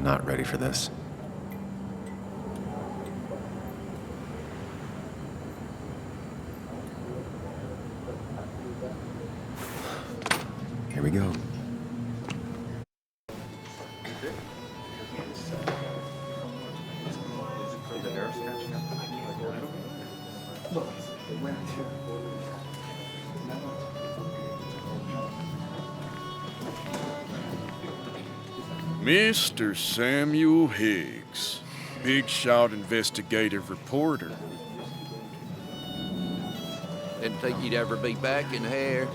not ready for this. Here we go. Mr. Samuel Higgs, big shot investigative reporter. Didn't think you'd ever be back in here.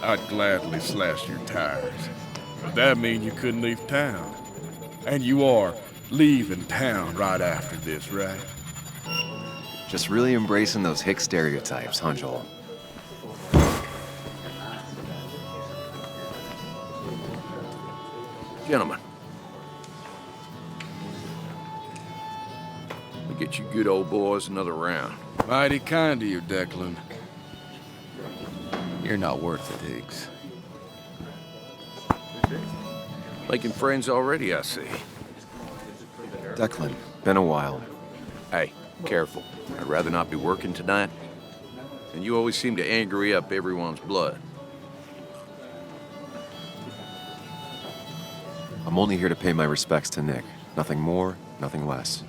I'd gladly slash your tires, but that mean you couldn't leave town. And you are leaving town right after this, right? Just really embracing those Hicks stereotypes, huh, Joel? Gentlemen. Let me get you good old boys another round. Mighty kind of you, Declan. You're not worth it, Higgs. Making friends already, I see. Declan, been a while. Hey, careful. I'd rather not be working tonight. And you always seem to angry up everyone's blood. I'm only here to pay my respects to Nick. Nothing more, nothing less.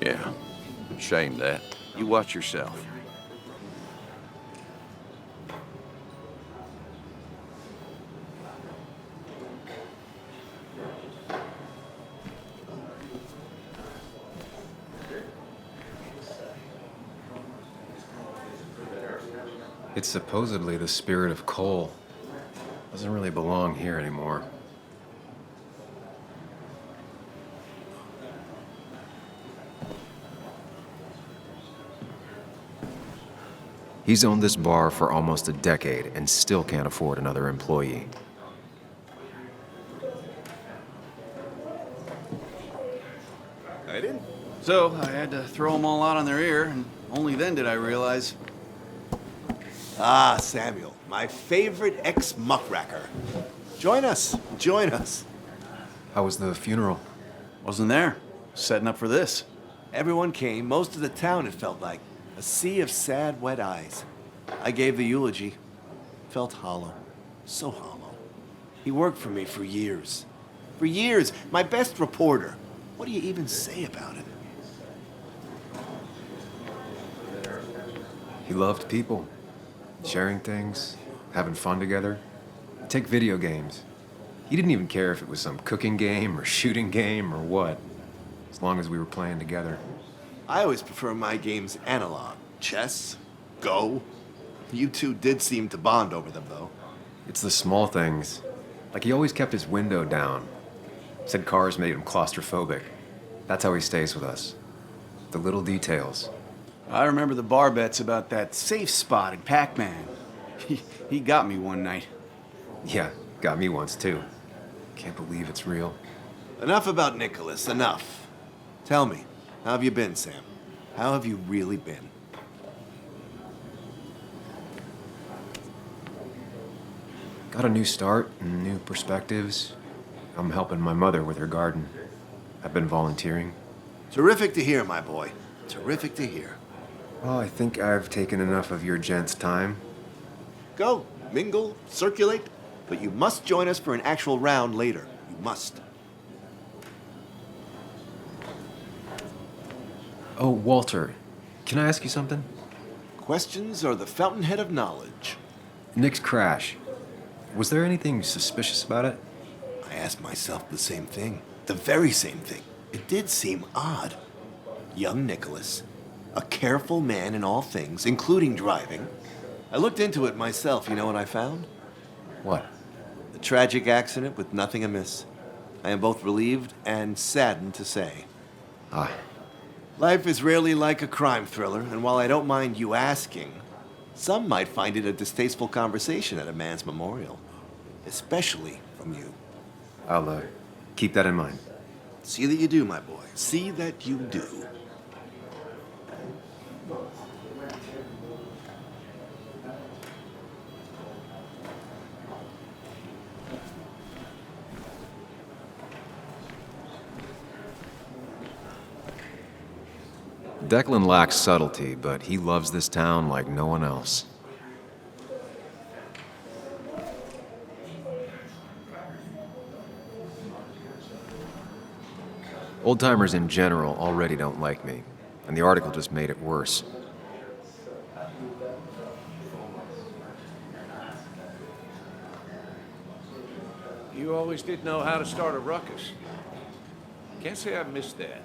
Yeah, shame that. You watch yourself. It's supposedly the spirit of coal. Doesn't really belong here anymore. He's owned this bar for almost a decade and still can't afford another employee. I didn't. So I had to throw them all out on their ear, and only then did I realize. Ah, Samuel, my favorite ex-muckracker. Join us, join us. How was the funeral? Wasn't there. Setting up for this. Everyone came, most of the town, it felt like. A sea of sad, wet eyes. I gave the eulogy. Felt hollow. So hollow. He worked for me for years. For years, my best reporter. What do you even say about it? He loved people. Sharing things, having fun together. Take video games. He didn't even care if it was some cooking game or shooting game or what, as long as we were playing together. I always prefer my games analog. Chess, Go. You two did seem to bond over them, though. It's the small things. Like he always kept his window down. Said cars made him claustrophobic. That's how he stays with us. The little details. I remember the bar bets about that safe spot in Pac-Man. He got me one night. Yeah, got me once too. Can't believe it's real. Enough about Nicholas, enough. Tell me, how have you been, Sam? How have you really been? Got a new start and new perspectives. I'm helping my mother with her garden. I've been volunteering. Terrific to hear, my boy. Terrific to hear. Well, I think I've taken enough of your gents' time. Go, mingle, circulate, but you must join us for an actual round later. You must. Oh, Walter, can I ask you something? Questions are the fountainhead of knowledge. Nick's crash. Was there anything suspicious about it? I asked myself the same thing. The very same thing. It did seem odd. Young Nicholas, a careful man in all things, including driving. I looked into it myself. You know what I found? What? A tragic accident with nothing amiss. I am both relieved and saddened to say. Ah, Life is rarely like a crime thriller, and while I don't mind you asking, some might find it a distasteful conversation at a man's memorial. Especially from you. I'll keep that in mind. See that you do, my boy. See that you do. Declan lacks subtlety, but he loves this town like no one else. Old-timers in general already don't like me, and the article just made it worse. You always did know how to start a ruckus. Can't say I've missed that.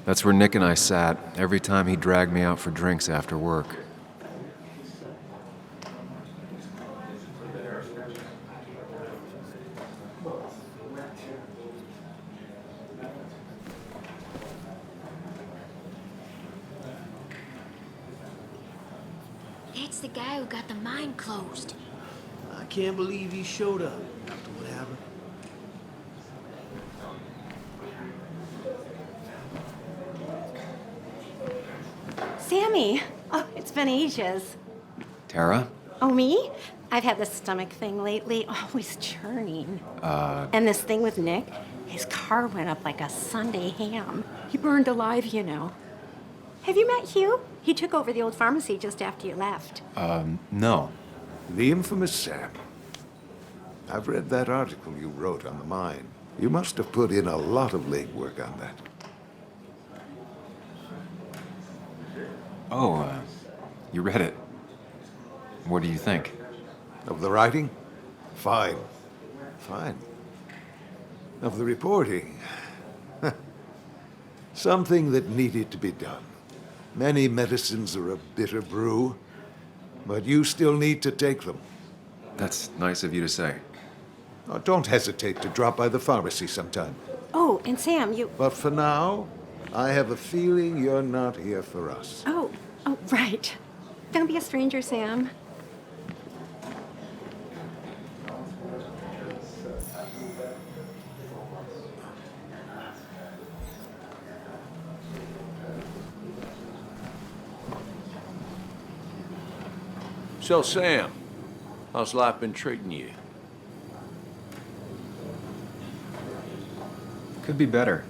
That's where Nick and I sat every time he dragged me out for drinks after work. It's the guy who got the mine closed. I can't believe he showed up after what happened. Sammy! Oh, it's been ages. Tara? Oh, me? I've had this stomach thing lately, always churning. And this thing with Nick, his car went up like a Sunday ham. He burned alive, you know. Have you met Hugh? He took over the old pharmacy just after you left. No. The infamous Sam. I've read that article you wrote on the mine. You must have put in a lot of legwork on that. Oh, you read it. What do you think? Of the writing? Fine. Fine. Of the reporting? Something that needed to be done. Many medicines are a bitter brew, but you still need to take them. That's nice of you to say. Oh, don't hesitate to drop by the pharmacy sometime. Oh, and Sam, you... But for now, I have a feeling you're not here for us. Oh, right. Don't be a stranger, Sam. So, Sam, how's life been treating you? Could be better.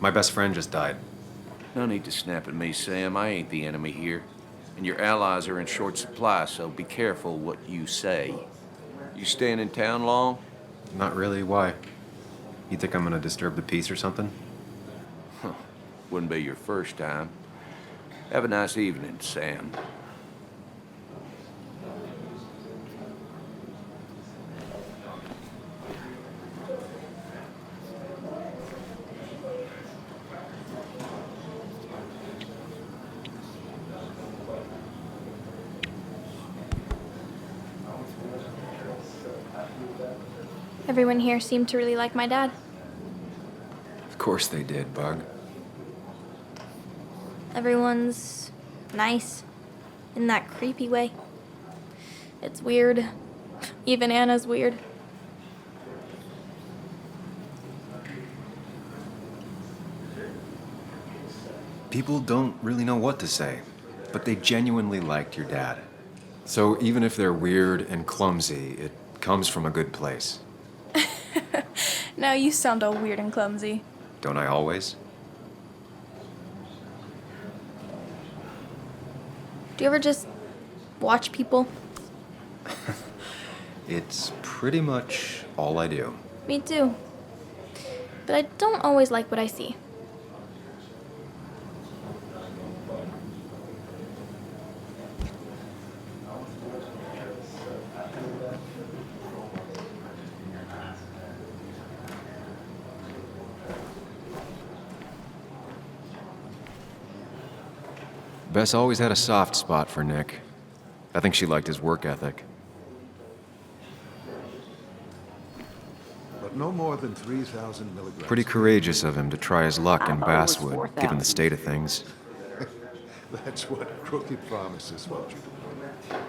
My best friend just died. No need to snap at me, Sam. I ain't the enemy here. And your allies are in short supply, so be careful what you say. You staying in town long? Not really. Why? You think I'm gonna disturb the peace or something? Wouldn't be your first time. Have a nice evening, Sam. Everyone here seemed to really like my dad. Of course they did, Bug. Everyone's nice in that creepy way. It's weird. Even Anna's weird. People don't really know what to say, but they genuinely liked your dad. So even if they're weird and clumsy, it comes from a good place. Now you sound all weird and clumsy. Don't I always? Do you ever just watch people? It's pretty much all I do. Me too. But I don't always like what I see. Bess always had a soft spot for Nick. I think she liked his work ethic. But no more than 3,000 milligrams. Pretty courageous of him to try his luck in I thought it was Basswood, 4,000. given the state of things. That's what crooked pharmacists want you to believe.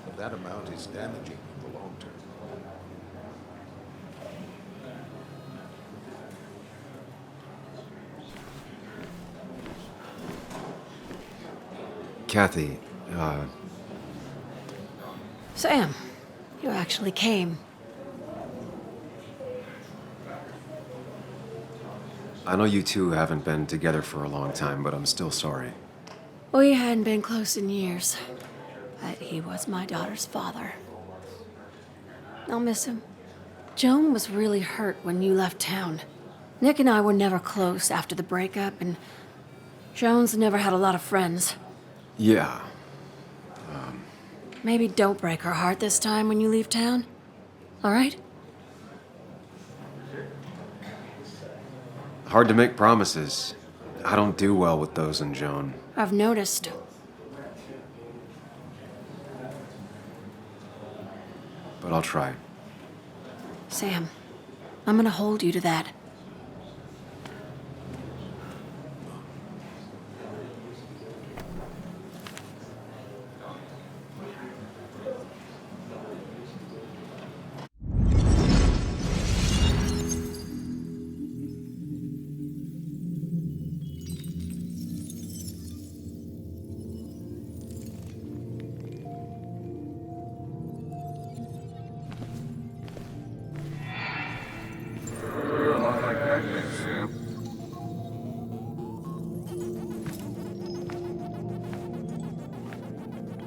But that amount is damaging in the long term. Kathy, Sam, you actually came. I know you two haven't been together for a long time, but I'm still sorry. We hadn't been close in years, but he was my daughter's father. I'll miss him. Joan was really hurt when you left town. Nick and I were never close after the breakup, and Joan's never had a lot of friends. Yeah. Maybe don't break her heart this time when you leave town. All right? Hard to make promises. I don't do well with those in Joan. I've noticed. But I'll try. Sam, I'm gonna hold you to that.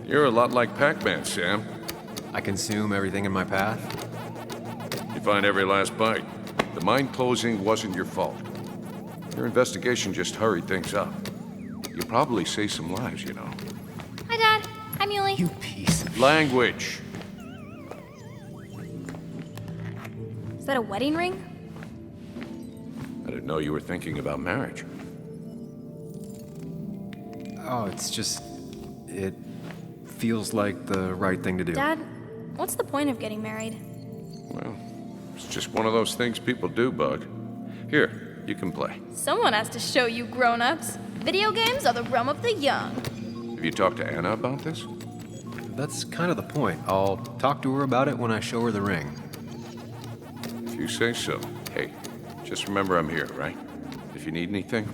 You're a lot like Pac-Man, Sam. I consume everything in my path. You find every last bite. The mine closing wasn't your fault. Your investigation just hurried things up. You'll probably save some lives, you know. Hi, Dad. Hi, Muley. You piece of... Language. Is that a wedding ring? I didn't know you were thinking about marriage. Oh, it's just... It feels like the right thing to do. Dad, what's the point of getting married? Well, it's just one of those things people do, Bug. Here, you can play. Someone has to show you grown-ups. Video games are the realm of the young. Have you talked to Anna about this? That's kind of the point. I'll talk to her about it when I show her the ring. If you say so. Hey, just remember I'm here, right? If you need anything.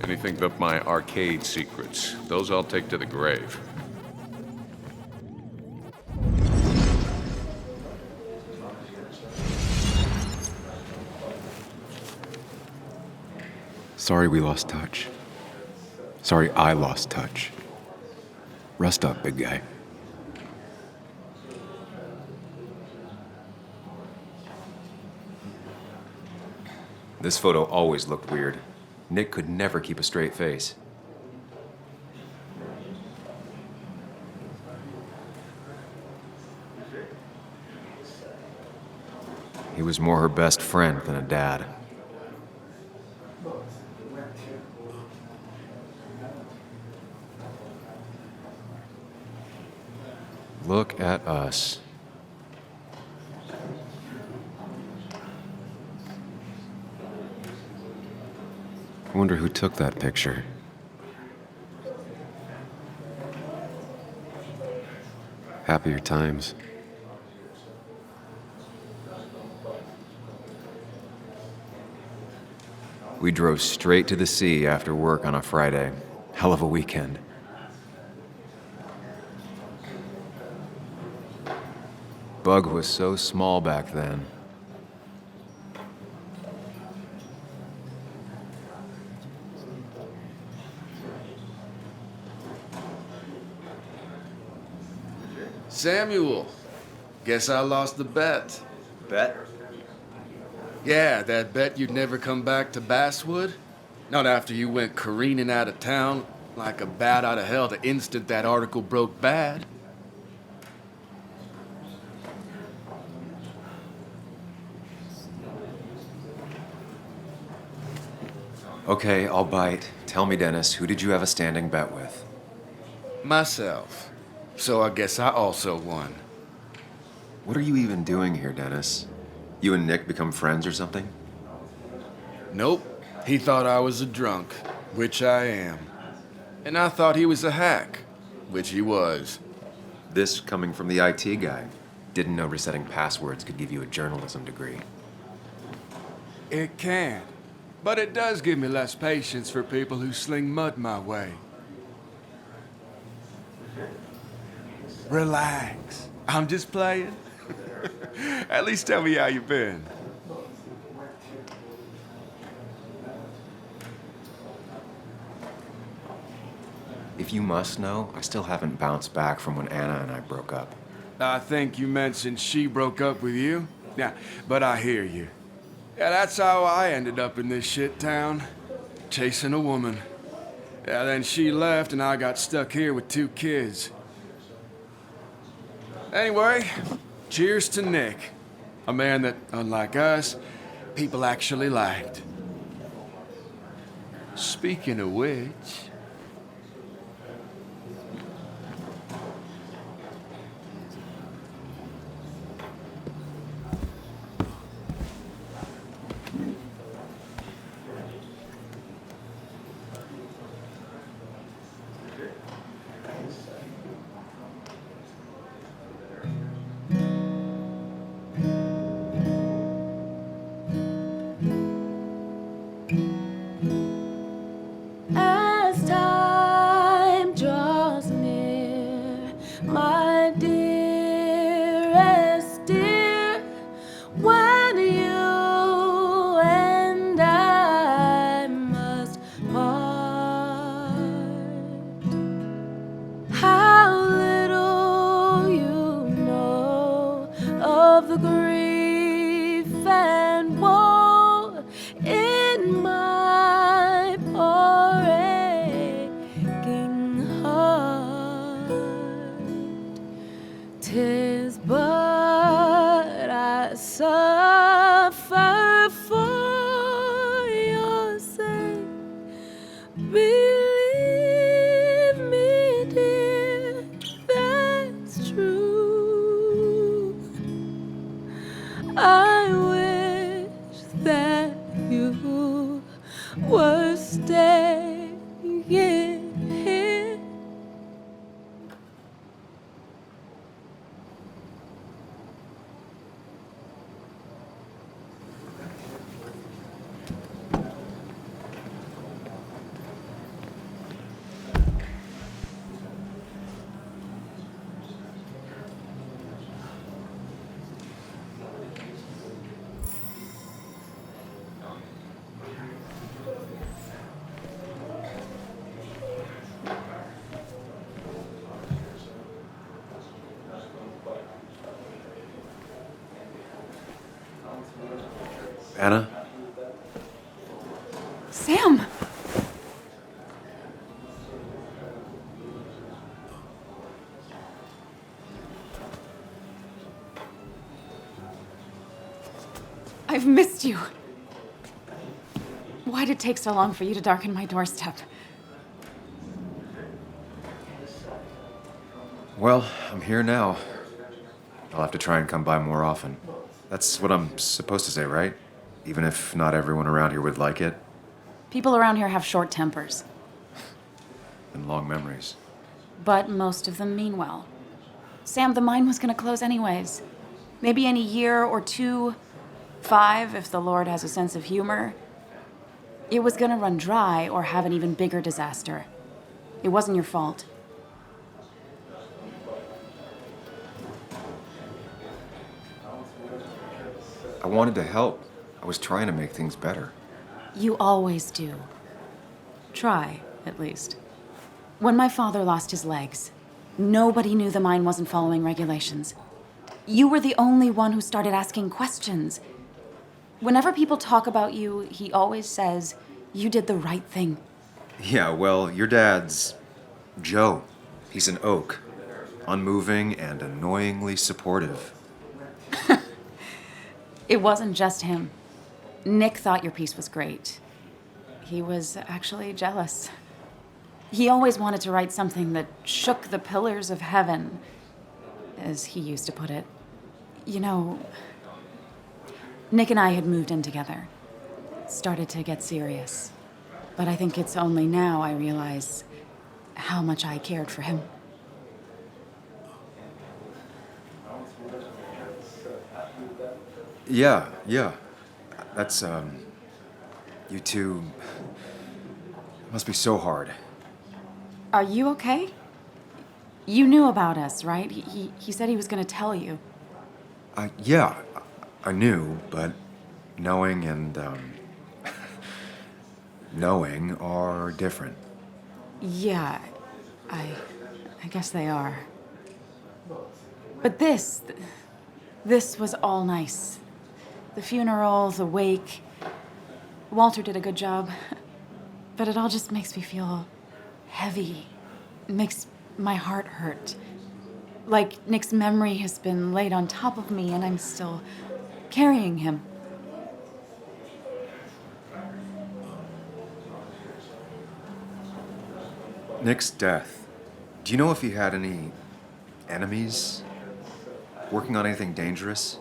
Anything but my arcade secrets. Those I'll take to the grave. Sorry we lost touch. Sorry I lost touch. Rest up, big guy. This photo always looked weird. Nick could never keep a straight face. He was more her best friend than a dad. Look at us. I wonder who took that picture. Happier times. We drove straight to the sea after work on a Friday. Hell of a weekend. Bug was so small back then. Samuel, guess I lost the bet. Bet? Yeah, that bet you'd never come back to Basswood? Not after you went careening out of town like a bat out of hell the instant that article broke bad. Okay, I'll bite. Tell me, Dennis, who did you have a standing bet with? Myself. So I guess I also won. What are you even doing here, Dennis? You and Nick become friends or something? Nope. He thought I was a drunk, which I am. And I thought he was a hack, which he was. This coming from the IT guy. Didn't know resetting passwords could give you a journalism degree. It can. But it does give me less patience for people who sling mud my way. Relax. I'm just playing. At least tell me how you been. if you must know, I still haven't bounced back from when Anna and I broke up. I think you mentioned she broke up with you. Yeah, but I hear you. Yeah, that's how I ended up in this shit town. Chasing a woman. Yeah, then she left and I got stuck here with 2 kids. Anyway, cheers to Nick. A man that, unlike us, people actually liked. Speaking of which... As time draws near, my dearest dear, when you and I must part, how little you know of the grief and woe in my poor aching heart. 'Tis but I suffer for your sake. Believe me, dear, that's true. I wish that you were staying here. Anna? Sam! I've missed you. Why'd it take so long for you to darken my doorstep? Well, I'm here now. I'll have to try and come by more often. That's what I'm supposed to say, right? Even if not everyone around here would like it. People around here have short tempers, And long memories. but most of them mean well. Sam, the mine was gonna close anyways. Maybe in a year or 2, 5, if the Lord has a sense of humor. It was gonna run dry or have an even bigger disaster. It wasn't your fault. I wanted to help. I was trying to make things better. You always do. Try, at least. When my father lost his legs, nobody knew the mine wasn't following regulations. You were the only one who started asking questions. Whenever people talk about you, he always says, you did the right thing. Yeah, well, your dad's Joe. He's an oak. Unmoving and annoyingly supportive. It wasn't just him. Nick thought your piece was great. He was actually jealous. He always wanted to write something that shook the pillars of heaven, as he used to put it. You know, Nick and I had moved in together. Started to get serious. But I think it's only now I realize how much I cared for him. Yeah. That's, you two must be so hard. Are you okay? You knew about us, right? He said he was gonna tell you. Yeah, I knew, but knowing and, knowing are different. Yeah, I guess they are. But this was all nice. The funeral, the wake. Walter did a good job. But it all just makes me feel heavy. It makes my heart hurt. Like Nick's memory has been laid on top of me and I'm still carrying him. Nick's death. Do you know if he had any enemies? Working on anything dangerous?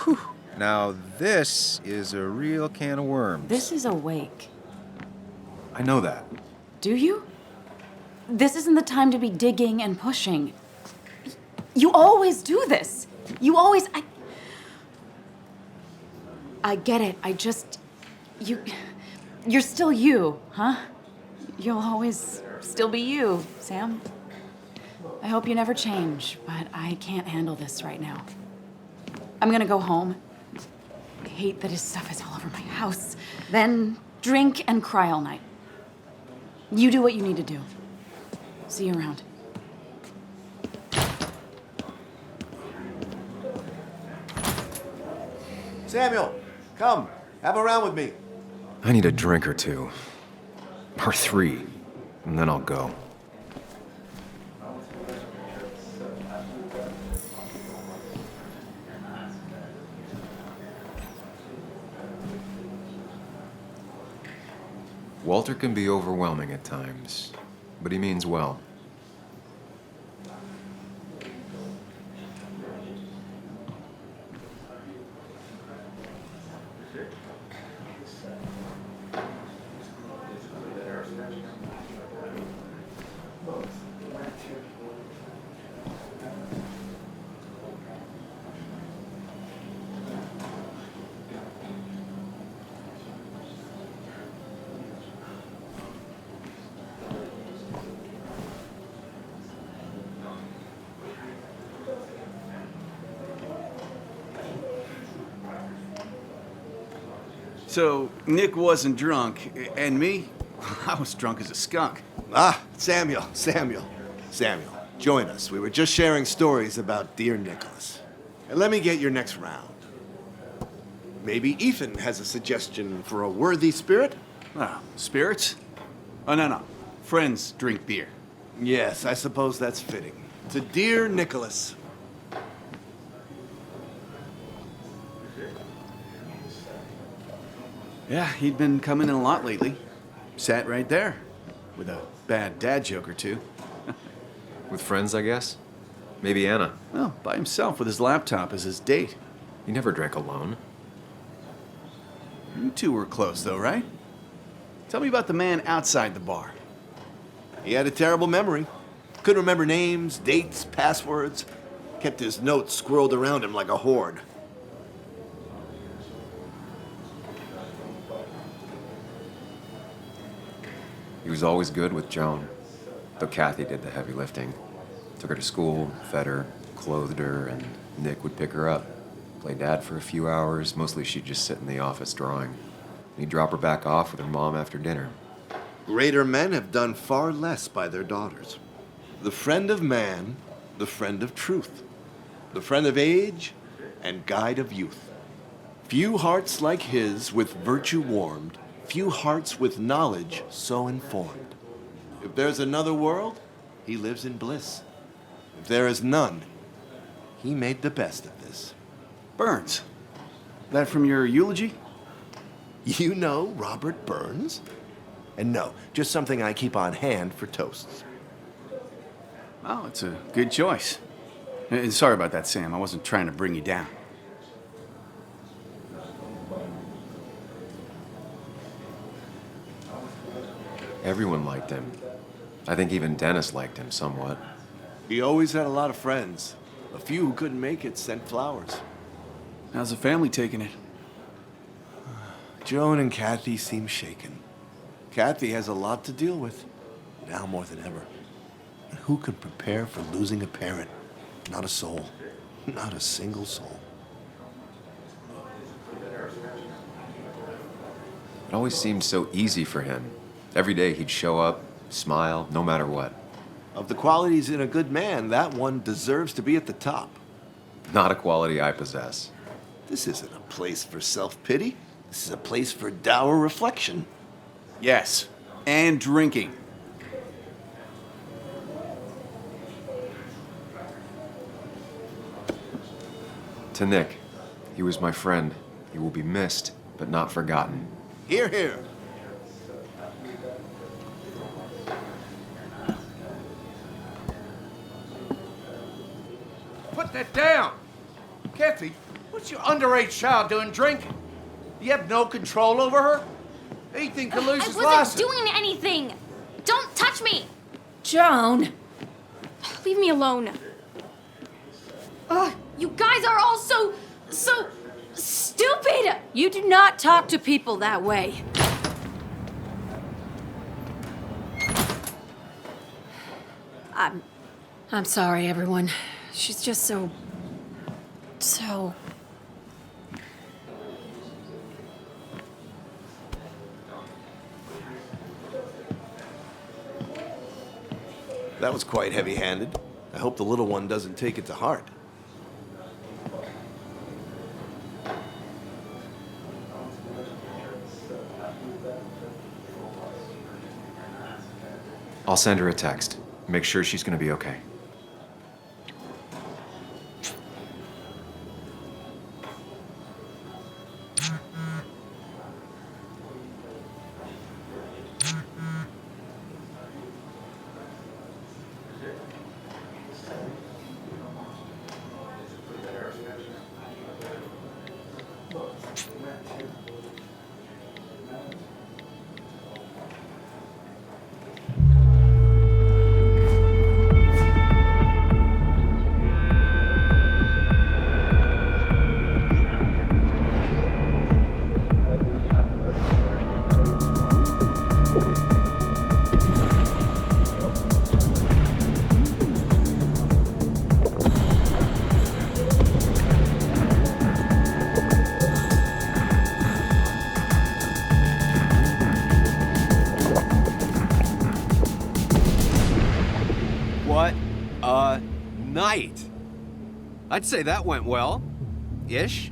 Whew. Now this is a real can of worms. This is a wake. I know that. Do you? This isn't the time to be digging and pushing. You always do this. You always... I get it. You're still you, huh? You'll always still be you, Sam. I hope you never change, but I can't handle this right now. I'm gonna go home. I hate that his stuff is all over my house. Then drink and cry all night. You do what you need to do. See you around. Samuel, come. Have a round with me. I need a drink or two. Or 3, and then I'll go. Walter can be overwhelming at times, but he means well. So, Nick wasn't drunk, and me? I was drunk as a skunk. Samuel. Join us. We were just sharing stories about dear Nicholas. And let me get your next round. Maybe Ethan has a suggestion for a worthy spirit? Spirits? Oh, no. Friends drink beer. Yes, I suppose that's fitting. To dear Nicholas. Yeah, he'd been coming in a lot lately. Sat right there, with a bad dad joke or two. With friends, I guess? Maybe Anna. Well, by himself with his laptop as his date. He never drank alone. You two were close, though, right? Tell me about the man outside the bar. He had a terrible memory. Couldn't remember names, dates, passwords. Kept his notes squirreled around him like a hoard. He was always good with Joan, though Kathy did the heavy lifting. Took her to school, fed her, clothed her, and Nick would pick her up. Play dad for a few hours. Mostly she'd just sit in the office drawing. He'd drop her back off with her mom after dinner. Greater men have done far less by their daughters. The friend of man, the friend of truth, the friend of age, and guide of youth. Few hearts like his with virtue warmed, few hearts with knowledge so informed. If there's another world, he lives in bliss. If there is none, he made the best of this. Burns. That from your eulogy? You know Robert Burns? And no, just something I keep on hand for toasts. Oh, it's a good choice. Sorry about that, Sam. I wasn't trying to bring you down. Everyone liked him. I think even Dennis liked him somewhat. He always had a lot of friends. A few who couldn't make it sent flowers. How's the family taking it? Joan and Kathy seem shaken. Kathy has a lot to deal with, now more than ever. And who could prepare for losing a parent? Not a soul. Not a single soul. It always seemed so easy for him. Every day he'd show up, smile, no matter what. Of the qualities in a good man, that one deserves to be at the top. Not a quality I possess. This isn't a place for self-pity. This is a place for dour reflection. Yes, and drinking. To Nick, he was my friend. He will be missed, but not forgotten. Hear, hear. Put that down! Kathy, what's your underage child doing drinking? You have no control over her? Anything could lose his I wasn't license. doing anything! Don't touch me! Joan! Leave me alone. Ugh, you guys are all so stupid! You do not talk to people that way. I'm sorry, everyone. She's just so... That was quite heavy-handed. I hope the little one doesn't take it to heart. I'll send her a text. Make sure she's gonna be okay. What a night! I'd say that went well. Ish.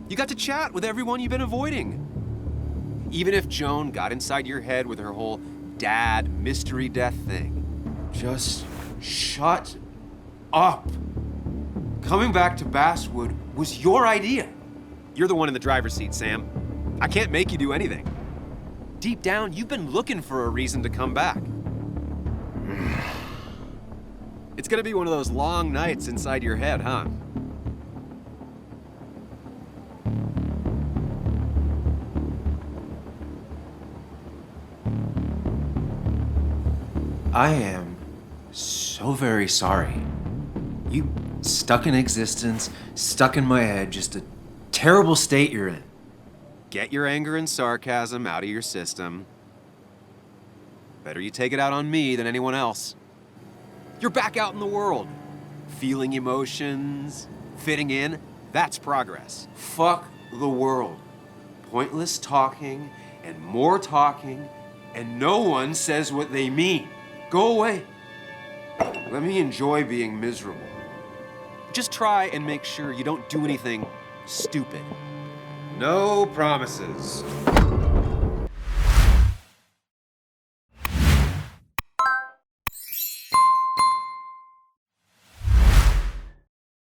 You got to chat with everyone you've been avoiding. Even if Joan got inside your head with her whole dad mystery death thing. Just shut up. Coming back to Basswood was your idea. You're the one in the driver's seat, Sam. I can't make you do anything. Deep down, you've been looking for a reason to come back. It's gonna be one of those long nights inside your head, huh? I am so very sorry. You stuck in existence, stuck in my head, just a terrible state you're in. Get your anger and sarcasm out of your system. Better you take it out on me than anyone else. You're back out in the world. Feeling emotions, fitting in, that's progress. Fuck the world. Pointless talking and more talking, and no one says what they mean. Go away. Let me enjoy being miserable. Just try and make sure you don't do anything stupid. No promises.